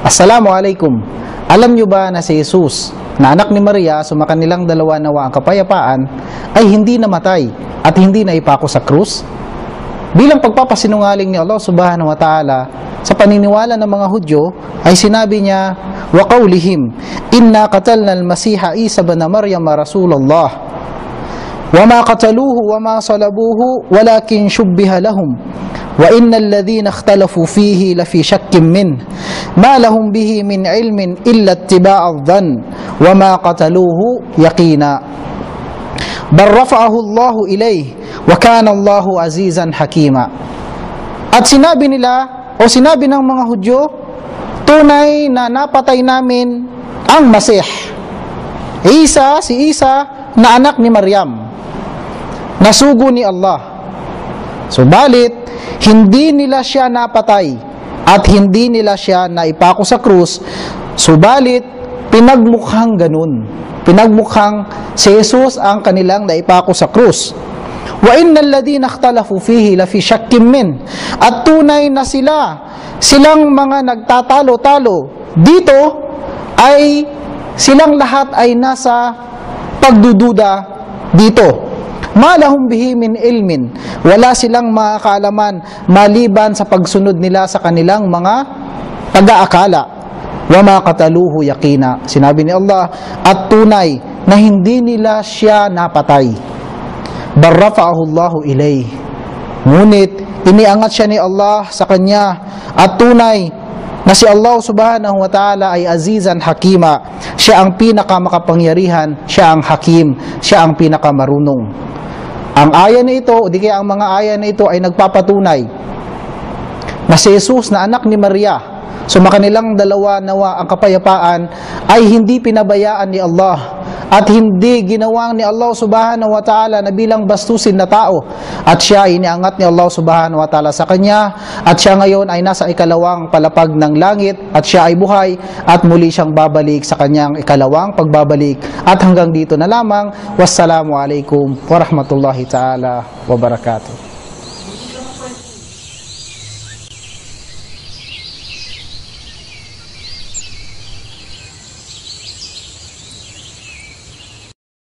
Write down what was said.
Assalamualaikum. Alam nyo ba na si Jesus, na anak ni Maria, sumakanilang dalawa nawa ang kapayapaan, ay hindi namatay at hindi naipako sa krus? Bilang pagpapasinungaling ni Allah subhanahu wa ta'ala sa paniniwala ng mga Hudyo, ay sinabi niya, wa qawlihim, inna qatalna al-Masiha Isa ibn Maryam Rasulullah, wa ma qataluhu wa ma salabuhu, walakin shubbiha lahum, wa innal ladhina ikhtalafu fihi lafi shakkin min, ma lahum bihi min ilmin illa ittiba'a adh-dhann, wa ma qataluhu yaqina, bal rafa'ahu Allahu ilayhi, wa kana Allahu azizan hakima. At sinabi nila, o sinabi ng mga Hudyo, tunay na napatay namin ang Masih, si Isa na anak ni Maryam, nasugo ni Allah. Subalit, hindi nila siya napatay at hindi nila siya naipako sa krus, subalit pinagmukhang ganun. Pinagmukhang si Jesus ang kanilang naipako sa krus. Wa innal ladhina ikhtalafu fihi lafi shakkin min. At tunay na silang mga nagtatalo-talo dito, ay silang lahat ay nasa pagdududa dito. Ma lahum bihi min ilmin, wala silang makakaalaman maliban sa pagsunod nila sa kanilang mga pag-aakala. Wa ma qataluhu yaqina. Sinabi ni Allah, at tunay na hindi nila siya napatay. Bal rafa'ahu Allahu ilayhi. Ngunit iniangat siya ni Allah sa kanya, at tunay na si Allah subhanahu wa ta'ala ay azizan hakima. Siya ang pinakamakapangyarihan, siya ang hakim, siya ang pinakamarunong. Ang aya na ito, o di kaya ang mga aya na ito ay nagpapatunay na si Jesus na anak ni Maria, sumakanilang dalawa nawa ang kapayapaan, ay hindi pinabayaan ni Allah at hindi ginawang ni Allah subhanahu wa ta'ala na bilang bastusin na tao, at siya ay iniangat ni Allah subhanahu wa ta'ala sa kanya, at siya ngayon ay nasa ikalawang palapag ng langit, at siya ay buhay at muli siyang babalik sa kanyang ikalawang pagbabalik. At hanggang dito na lamang. Wassalamu alaikum warahmatullahi ta'ala wabarakatuh.